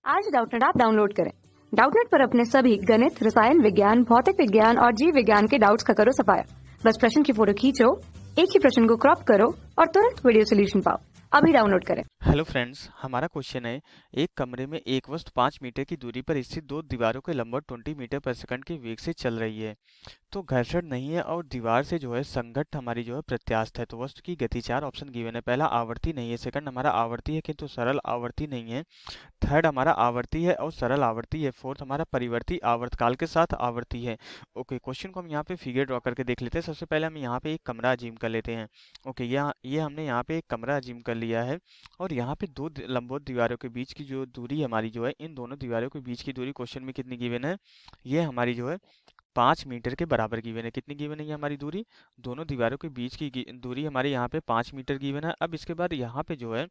आज Doubtnut app download करें। Doubtnut पर अपने सभी गणित, रसायन विज्ञान, भौतिक विज्ञान और जीव विज्ञान के डाउट्स का करो सफाया। बस प्रश्न की फोटो खींचो, एक ही प्रश्न को क्रॉप करो और तुरंत वीडियो सोल्यूशन पाओ। अभी डाउनलोड करें। हेलो फ्रेंड्स, हमारा क्वेश्चन है एक कमरे में एक वस्तु 5 मीटर की दूरी पर स्थित दो दीवारों के लंबवत 20 मीटर पर सेकंड के वेग से चल रही है। तो घर्षण नहीं है और दीवार से जो है संघट्ट हमारी जो है प्रत्यास्थ है। तो वस्तु की गति 4 ऑप्शन गिवन है। पहला आवर्ती नहीं है, सेकंड हमारा आवर्ती है किंतु सरल आवर्ती नहीं है, थर्ड हमारा आवर्ती है और सरल आवर्ती है, फोर्थ हमारा परिवर्ती आवर्तकाल के साथ आवर्ती है। ओके, क्वेश्चन को हम यहाँ पे फिगर ड्रॉ करके देख लेते हैं। सबसे पहले हम यहाँ पे एक कमरा अजीम कर लेते हैं। ओके, ये हमने यहाँ पे एक कमरा अजीम कर लिया है और यहाँ पे दो लंबवत दीवारों के बीच की जो दूरी हमारी जो है, इन दोनों दीवारों के बीच की दूरी क्वेश्चन में कितनी गिवन है, ये हमारी जो है 5 मीटर के बराबर गिवन है। कितनी गिवन है ये हमारी दूरी, दोनों दीवारों के बीच की दूरी हमारे यहाँ पे 5 मीटर गिवन है। अब इसके बाद यहाँ पे जो है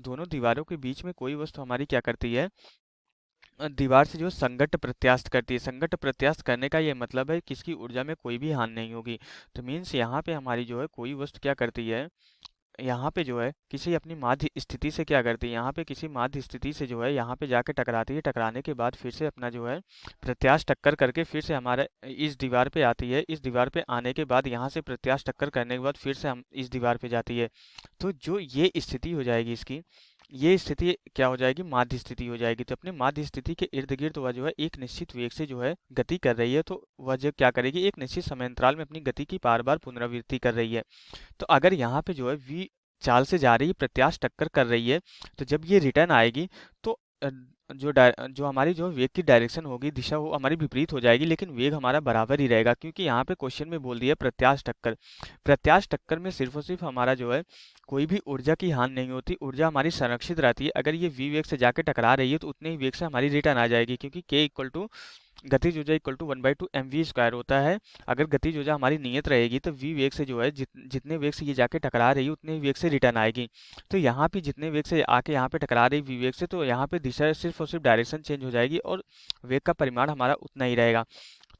दोनों दीवारों के बीच में कोई वस्तु हमारी क्या करती है, दीवार से जो संघट्ट प्रत्यास्थ करती है। संघट्ट प्रत्यास्थ करने का ये मतलब है कि इसकी ऊर्जा में कोई भी हानि नहीं होगी। तो मीन्स यहाँ पे हमारी जो है कोई वस्तु क्या करती है, यहाँ पे जो है किसी अपनी माध्य स्थिति से क्या करती है, यहाँ पे किसी माध्य स्थिति से जो है यहाँ पे जाके टकराती है। टकराने के बाद फिर से अपना जो है प्रत्यास्थ टक्कर करके फिर से हमारे इस दीवार पे आती है। इस दीवार पे आने के बाद यहाँ से प्रत्यास्थ टक्कर करने के बाद फिर से हम इस दीवार पे जाती है। तो जो ये स्थिति हो जाएगी इसकी, ये स्थिति क्या हो जाएगी, माध्य स्थिति हो जाएगी। तो अपने माध्य स्थिति के इर्द गिर्द वह जो है एक निश्चित वेग से जो है गति कर रही है। तो वह जो क्या करेगी, एक निश्चित समयांतराल में अपनी गति की बार बार पुनरावृत्ति कर रही है। तो अगर यहाँ पे जो है v चाल से जा रही है, प्रत्यास्थ टक्कर कर रही है, तो जब ये रिटर्न आएगी तो जो हमारी जो वेग की डायरेक्शन होगी, दिशा, वो हमारी विपरीत हो जाएगी, लेकिन वेग हमारा बराबर ही रहेगा। क्योंकि यहाँ पे क्वेश्चन में बोल दिया प्रत्यास्थ टक्कर। प्रत्यास्थ टक्कर में सिर्फ और सिर्फ हमारा जो है कोई भी ऊर्जा की हानि नहीं होती, ऊर्जा हमारी संरक्षित रहती है। अगर ये v वेग से जाके टकरा रही है तो उतने ही वेग से हमारी रिटर्न आ जाएगी, क्योंकि k इक्वल टू गतिज ऊर्जा इक्वल टू 1/2 mv² होता है। अगर गतिज ऊर्जा हमारी नियत रहेगी तो v वेग से जो है जितने वेग से ये जाके टकरा रही है उतने ही वेग से रिटर्न आएगी। तो यहाँ पे जितने वेग से आके यहाँ पे टकरा रही v वेग से, तो यहाँ पे दिशा सिर्फ और सिर्फ डायरेक्शन चेंज हो जाएगी और वेग का परिमाण हमारा उतना ही रहेगा।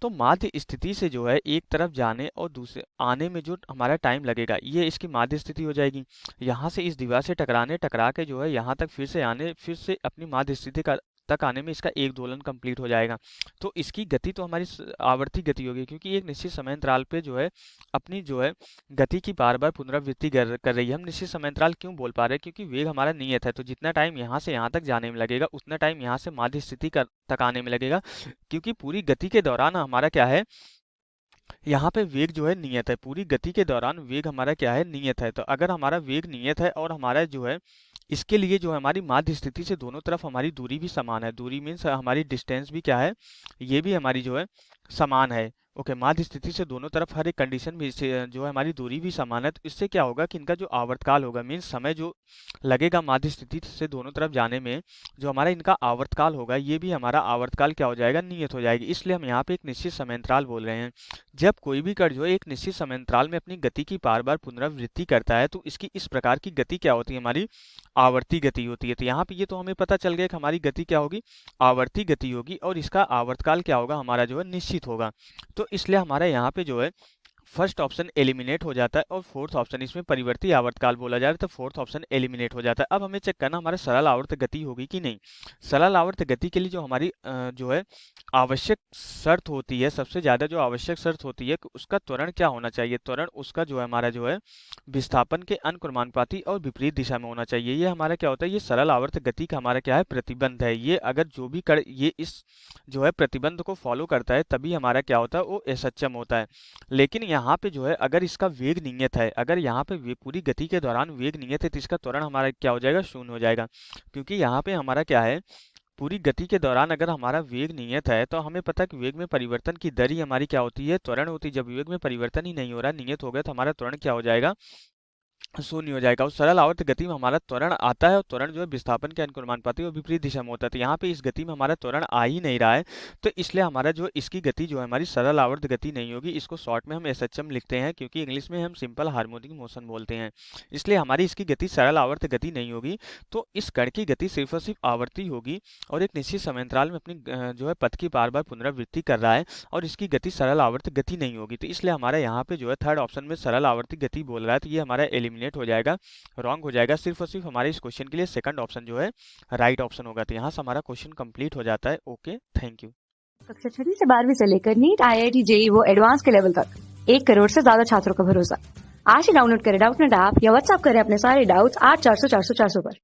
तो माध्य स्थिति से जो है एक तरफ जाने और दूसरे आने में जो हमारा टाइम लगेगा, ये इसकी माध्य स्थिति हो जाएगी। यहाँ से इस दीवार से टकरा के जो है यहाँ तक फिर से आने, फिर से अपनी माध्य स्थिति का तक आने में इसका एक दोलन कंप्लीट हो जाएगा। तो इसकी गति तो हमारी आवर्ती गति होगी, क्योंकि एक निश्चित समयांतराल पे जो है अपनी जो है गति की बार बार पुनरावृत्ति कर रही है। हम निश्चित समयांतराल क्यों बोल पा रहे हैं, क्योंकि वेग हमारा नियत है। तो जितना टाइम यहाँ से यहाँ तक जाने में लगेगा उतना टाइम यहाँ से माध्य स्थिति तक आने में लगेगा, क्योंकि पूरी गति के दौरान हमारा क्या है, यहाँ पे वेग जो है नियत है। पूरी गति के दौरान वेग हमारा क्या है, नियत है। तो अगर हमारा वेग नियत है और हमारा जो है इसके लिए जो है हमारी माध्य स्थिति से दोनों तरफ हमारी दूरी भी समान है। दूरी मीन्स हमारी डिस्टेंस भी क्या है, ये भी हमारी जो है समान है। ओके, माध्य स्थिति से दोनों तरफ हर एक कंडीशन में जो है हमारी दूरी भी समान है। तो इससे क्या होगा कि इनका जो आवर्तकाल होगा, मीन्स समय जो लगेगा माध्य स्थिति से दोनों तरफ जाने में, जो हमारा इनका आवर्तकाल होगा, ये भी हमारा आवर्तकाल क्या हो जाएगा, नियत हो जाएगी। इसलिए हम यहाँ पे एक निश्चित समयांतराल बोल रहे हैं। जब कोई भी कण जो है एक निश्चित समयांतराल में अपनी गति की बार बार पुनरावृत्ति करता है तो इसकी इस प्रकार की गति क्या होती है, हमारी आवर्ती गति होती है। तो यहाँ पे ये तो हमें पता चल गया कि हमारी गति क्या होगी, आवर्ती गति होगी, और इसका आवर्तकाल क्या होगा, हमारा जो है निश्चित होगा। तो इसलिए हमारा यहाँ पे जो है फर्स्ट ऑप्शन एलिमिनेट हो जाता है और फोर्थ ऑप्शन, इसमें परिवर्ती आवर्तकाल बोला जा रहा है, तो फोर्थ ऑप्शन एलिमिनेट हो जाता है। अब हमें चेक करना हमारा सरल आवर्त गति होगी कि नहीं। सरल आवर्त गति के लिए जो हमारी जो है आवश्यक शर्त होती है, सबसे ज्यादा जो आवश्यक शर्त होती है, उसका त्वरण क्या होना चाहिए, त्वरण उसका जो है हमारा जो है विस्थापन के अनुक्रमानुपाती और विपरीत दिशा में होना चाहिए। ये हमारा क्या होता है, ये सरल आवर्त गति का हमारा क्या है, प्रतिबंध है। ये अगर जो भी कर ये इस जो है प्रतिबंध को फॉलो करता है तभी हमारा क्या होता है, वो असक्षम होता है। लेकिन यहाँ पे जो है अगर इसका वेग नियत है, अगर यहाँ पे पूरी गति के दौरान वेग नियत है, तो इसका त्वरण हमारा क्या हो जाएगा, शून्य हो जाएगा। क्योंकि यहाँ पे हमारा क्या है, पूरी गति के दौरान अगर हमारा वेग नियत है तो हमें पता है कि वेग में परिवर्तन की दर ही हमारी क्या होती है, त्वरण होती है। जब वेग में परिवर्तन ही नहीं हो रहा, नियत हो गया, तो हमारा त्वरण क्या हो जाएगा, शून्य हो जाएगा। और सरल आवर्त गति में हमारा त्वरण आता है और त्वरण जो है विस्थापन के अनुक्रमानुपाती और विपरीत दिशा में होता है। तो यहाँ पे इस गति में हमारा त्वरण आ ही नहीं रहा है, तो इसलिए हमारा जो इसकी गति जो है हमारी सरल आवर्त गति नहीं होगी। इसको शॉर्ट में हम एसएचएम लिखते हैं, क्योंकि इंग्लिश में हम सिंपल हार्मोनिक मोशन बोलते हैं, इसलिए हमारी इसकी गति सरल आवर्त गति नहीं होगी। तो इस कण की गति सिर्फ और सिर्फ आवर्ती होगी और एक निश्चित समयांतराल में अपनी जो है पथ की बार बार पुनरावृत्ति कर रहा है, और इसकी गति सरल आवर्त गति नहीं होगी। तो इसलिए हमारा यहाँ पे जो है थर्ड ऑप्शन में सरल आवर्ती गति बोल रहा है, तो ये हमारा एलिमेंट एलिमिनेट हो जाएगा, रॉन्ग हो जाएगा। सिर्फ और सिर्फ हमारे इस क्वेश्चन के लिए सेकंड ऑप्शन जो है राइट ऑप्शन होगा। तो यहाँ से हमारा क्वेश्चन कंप्लीट हो जाता है। Okay, thank you. कक्षा 6वीं से 12वीं से लेकर नीट, IIT, JEE वो एडवांस के लेवल तक 1 करोड़ से ज्यादा छात्रों का भरोसा। आज ही डाउनलोड करें डाउटनेट ऐप या व्हाट्सएप करें अपने सारे डाउट्स 8400 400 400 पर।